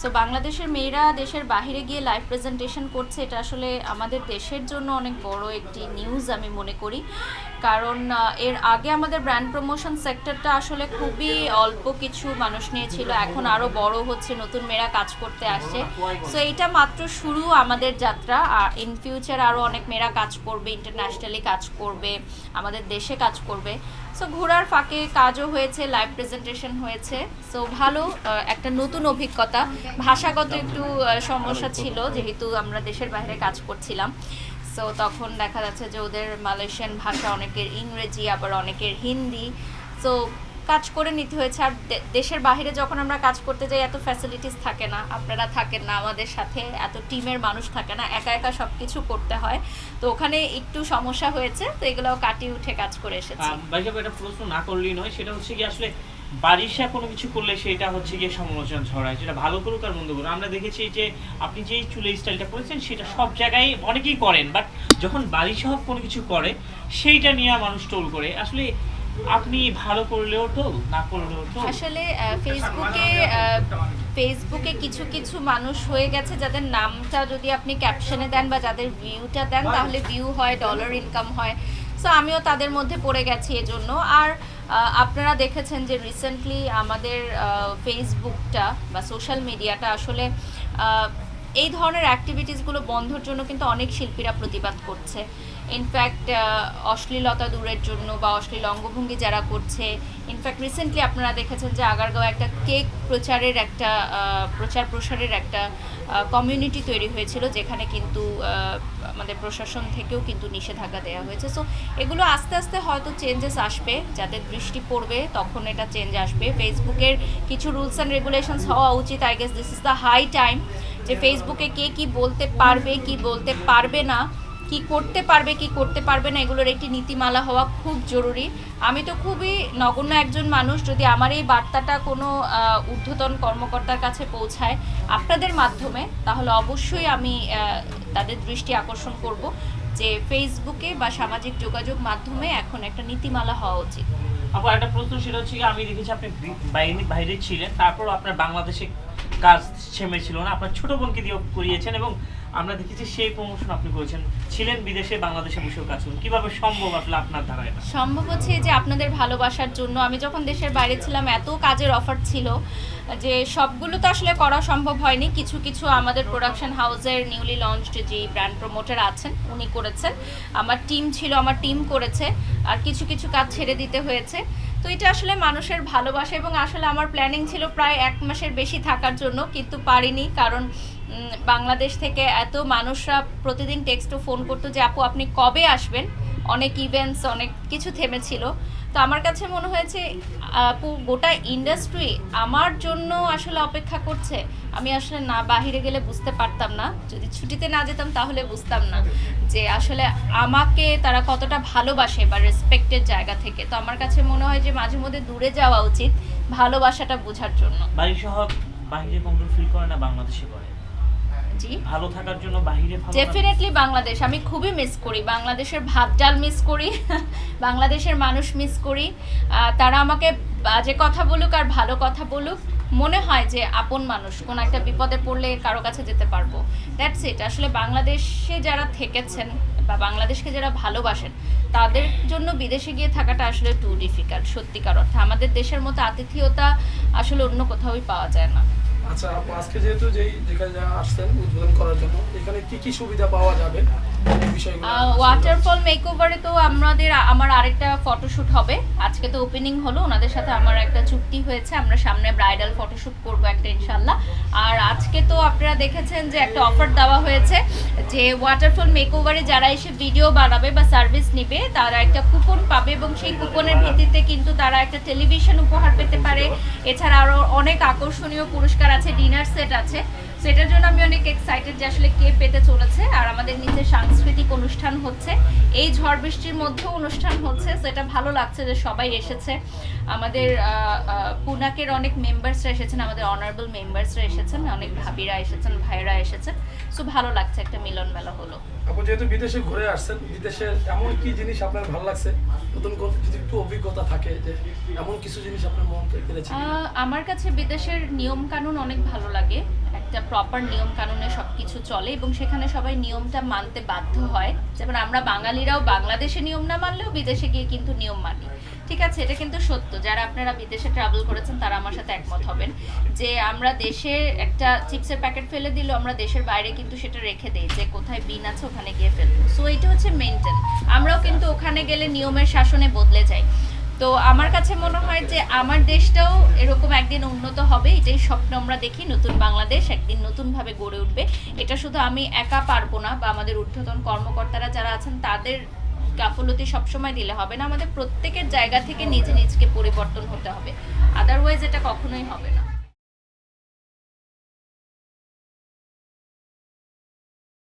So বাংলাদেশের মেয়েরা দেশের বাইরে গিয়ে লাইভ প্রেজেন্টেশন করছে, এটা আসলে আমাদের দেশের জন্য অনেক বড় একটি নিউজ আমি মনে করি। কারণ এর আগে আমাদের ব্র্যান্ড প্রমোশন সেক্টরটা আসলে খুবই অল্প কিছু মানুষ নিয়েছিল, এখন আরও বড় হচ্ছে, নতুন মেয়েরা কাজ করতে আসছে। সো এইটা মাত্র শুরু আমাদের যাত্রা, আর ইন ফিউচার আরও অনেক মেয়েরা কাজ করবে, ইন্টারন্যাশনালি কাজ করবে, আমাদের দেশে কাজ করবে। সো ঘোরার ফাঁকে কাজও হয়েছে, লাইভ প্রেজেন্টেশন হয়েছে। সো ভালো একটা নতুন অভিজ্ঞতা। ভাষাগত একটু সমস্যা ছিল, যেহেতু আমরা দেশের বাইরে কাজ করছিলাম। সো তখন দেখা যাচ্ছে যে ওদের মালয়েশিয়ান ভাষা, অনেকের ইংরেজি, আবার অনেকের হিন্দি। সো কাজ করে নিতে হয়েছে। আর দেশের বাইরে যখন আমরা কাজ করতে যাই এত ফ্যাসিলিটিস থাকে না, আপনারা থাকেন না আমাদের সাথে, এত টিমের মানুষ থাকে না, একা একা সব কিছু করতে হয়। তো ওখানে একটু সমস্যা হয়েছে, তো এগুলোও কাটিয়ে উঠে কাজ করে এসেছি। এটা প্রশ্ন না করলেই নয়, সেটা হচ্ছে কি আসলে বারিশা কোনো কিছু করলে সেটা হচ্ছে গিয়ে সমালোচনা ছড়ায়, যেটা ভালো করুক আর মন্দ করুক। আমরা দেখেছি যে আপনি যেই চুলের স্টাইলটা করেছেন সেটা সব জায়গায় অনেকেই করেন, বাট যখন বারিশা কোনো কিছু করে সেইটা নিয়ে মানুষ টোল করে। আসলে আপনি ভালো করলেও টোল, না করলেও টোল। আসলে ফেসবুকে কিছু কিছু মানুষ হয়ে গেছে যাদের নামটা যদি আপনি ক্যাপশনে দেন বা যাদের ভিউটা দেন তাহলে ভিউ হয়, ডলার ইনকাম হয়। সো আমিও তাদের মধ্যে পড়ে গেছি এজন্য। আর আপনারা দেখেছেন যে রিসেন্টলি আমাদের ফেসবুকটা বা সোশ্যাল মিডিয়াটা আসলে এই ধরনের অ্যাক্টিভিটিসগুলো বন্ধর জন্য কিন্তু অনেক শিল্পীরা প্রতিবাদ করছে। ইনফ্যাক্ট অশ্লীলতা দূরের জন্য বা অশ্লীল অঙ্গভঙ্গি যারা করছে। ইনফ্যাক্ট রিসেন্টলি আপনারা দেখেছেন যে আগারগাঁও একটা কেক প্রচার প্রসারের একটা কমিউনিটি তৈরি হয়েছিল, যেখানে কিন্তু আমাদের প্রশাসন থেকেও কিন্তু নিষেধাজ্ঞা দেওয়া হয়েছে। সো এগুলো আস্তে আস্তে হয়তো চেঞ্জেস আসবে, যাদের দৃষ্টি পড়বে তখন এটা চেঞ্জ আসবে। ফেসবুকের কিছু রুলস অ্যান্ড রেগুলেশনস হওয়া উচিত। I guess this is the high time যে ফেসবুকে কে কী বলতে পারবে, কি বলতে পারবে না, কি করতে পারবে, কি করতে পারবে না, এগুলোর একটি নীতিমালা হওয়া খুব জরুরি। আমি তো খুবই নগণ্য একজন মানুষ, যদি আমার এই বার্তাটা কোনো ঊর্ধ্বতন কর্মকর্তার কাছে পৌঁছায় আপনাদের মাধ্যমে, তাহলে অবশ্যই আমি তাদের দৃষ্টি আকর্ষণ করব যে ফেসবুকে বা সামাজিক যোগাযোগ মাধ্যমে এখন একটা নীতিমালা হওয়া উচিত। আবার একটা প্রশ্ন, সেটা হচ্ছে আমি দেখেছি আপনি বাইরে ছিলেন, তারপর আপনার বাংলাদেশে কাজ ছেমে ছিল না, আপনার ছোট বোনকে দিয়ে করিয়েছেন, এবং আমরা দেখেছি সেই প্রমোশন আপনি করেছেন, ছিলেন বিদেশে, বাংলাদেশে বসেও কাজ করুন। কিভাবে সম্ভব আসলে আপনার দ্বারা? এটা সম্ভব হচ্ছে যে আপনাদের ভালোবাসার জন্য। আমি যখন দেশের বাইরে ছিলাম এত কাজের অফার ছিল যে সবগুলো তো আসলে করা সম্ভব হয়নি। কিছু কিছু আমাদের প্রোডাকশন হাউসের নিউলি লঞ্চড যে ব্র্যান্ড প্রমোটার আছেন উনি করেছেন, আমার টিম ছিল, আমার টিম করেছে, আর কিছু কিছু কাজ ছেড়ে দিতে হয়েছে। তো এটা আসলে মানুষের ভালোবাসা, এবং আসলে আমার প্ল্যানিং ছিল প্রায় 1 মাসের বেশি থাকার জন্য, কিন্তু পারিনি। কারণ বাংলাদেশ থেকে এত মানুষরা প্রতিদিন টেক্সটও ফোন করতো যে আপু আপনি কবে আসবেন, অনেক ইভেন্টস, অনেক কিছু থেমেছিল। তো আমার কাছে মনে হয়েছে আপু গোটা ইন্ডাস্ট্রি আমার জন্য আসলে অপেক্ষা করছে। আমি আসলে না বাহিরে গেলে বুঝতে পারতাম না, যদি ছুটিতে না যেতাম তাহলে বুঝতাম না যে আসলে আমাকে তারা কতটা ভালোবাসে বা রেসপেক্টের জায়গা থেকে। তো আমার কাছে মনে হয় যে মাঝে মধ্যে দূরে যাওয়া উচিত ভালোবাসাটা বোঝার জন্য। বাড়ির সহ বাইরে কমফোর্ট ফিল করে না বাংলাদেশে করে? জি, ভালো থাকার জন্য বাইরে ভালো ডেফিনেটলি বাংলাদেশ আমি খুবই মিস করি, বাংলাদেশের ভাত ডাল মিস করি, বাংলাদেশের মানুষ মিস করি। তারা আমাকে বাজে কথা বলুক আর ভালো কথা বলুক, মনে হয় যে আপন মানুষ, কোনো একটা বিপদে পড়লে কারো কাছে যেতে পারবো। That's it. আসলে বাংলাদেশে যারা থেকেছেন বা বাংলাদেশকে যারা ভালোবাসেন তাদের জন্য বিদেশে গিয়ে থাকাটা আসলে টু ডিফিকাল্ট। সত্যিকার অর্থে আমাদের দেশের মতো আতিথেয়তা আসলে অন্য কোথাওই পাওয়া যায় না। আচ্ছা আপু, আজকে যেহেতু যেখানে আসছেন উদ্বোধন করার জন্য, এখানে কি কি সুবিধা পাওয়া যাবে এই বিষয়গুলো? ওয়াটারফল মেকওভারে তো আমার আরেকটা ফটোশ্যুট হবে। আজকে তো ওপেনিং হলো, ওনাদের সাথে আমার একটা চুক্তি হয়েছে, আমরা সামনে ব্রাইডাল ফটোশ্যুট করব একটা ইনশাল্লাহ। আর আজকে তো আপনারা দেখেছেন যে একটা অফার দেওয়া হয়েছে যে ওয়াটারফল মেকওভারে যারা এসে ভিডিও বানাবে বা সার্ভিস নেবে তারা একটা কুপন পাবে, এবং সেই কুপনের ভিত্তিতে কিন্তু তারা একটা টেলিভিশন উপহার পেতে পারে। এছাড়া আরও অনেক আকর্ষণীয় পুরস্কার আছে, ডিনার সেট আছে। সেটার জন্য আমি অনেক এক্সাইটেড যে আসলে কে পেতে চলেছে। আর আমাদের নিচে সাংস্কৃতিক অনুষ্ঠান হচ্ছে, এই ঝড় বৃষ্টির মধ্যেও অনুষ্ঠান হচ্ছে, সেটা ভালো লাগছে যে সবাই এসেছে। আমাদের পুনাকের অনেক মেম্বার্সরা এসেছেন, আমাদের অনারেবল মেম্বার্সরা এসেছেন, অনেক ভাবিরা এসেছেন, ভাইরা এসেছেন। সো ভালো লাগছে, একটা মিলন মেলা হলো। আপু যেহেতু বিদেশে ঘুরে আসছেন, বিদেশের এমন কি জিনিস আপনার ভালো লাগছে, নতুন যদি একটু অভিজ্ঞতা থাকে যে এমন কিছু জিনিস আপনার মন কেড়েছে? আমার কাছে বিদেশের নিয়ম কানুন অনেক ভালো লাগে। প্রপার নিয়ম কানুনে সব কিছু চলে এবং সেখানে সবাই নিয়মটা মানতে বাধ্য হয়। যেমন আমরা বাঙালিরাও বাংলাদেশে নিয়ম না মানলেও বিদেশে গিয়ে কিন্তু নিয়ম মানি, ঠিক আছে? এটা কিন্তু সত্য। যারা আপনারা বিদেশে ট্রাভেল করেছেন তারা আমার সাথে একমত হবেন যে আমরা দেশে একটা চিপসের প্যাকেট ফেলে দিল, আমরা দেশের বাইরে কিন্তু সেটা রেখে দেই যে কোথায় বিন আছে ওখানে গিয়ে ফেলবো। সো এটা হচ্ছে মেনটেন। আমরাও কিন্তু ওখানে গেলে নিয়মের শাসনে বদলে যাই। তো আমার কাছে মনে হয় যে আমার দেশটাও এরকম একদিন উন্নত হবে, এটাই স্বপ্ন আমরা দেখি। নতুন বাংলাদেশ একদিন নতুনভাবে গড়ে উঠবে। এটা শুধু আমি একা পারবো না, বা আমাদের ঊর্ধ্বতন কর্মকর্তারা যারা আছেন তাদের গাফলতি সবসময় দিলে হবে না। আমাদের প্রত্যেকের জায়গা থেকে নিজে নিজকে পরিবর্তন হতে হবে, আদারওয়াইজ এটা কখনোই হবে না।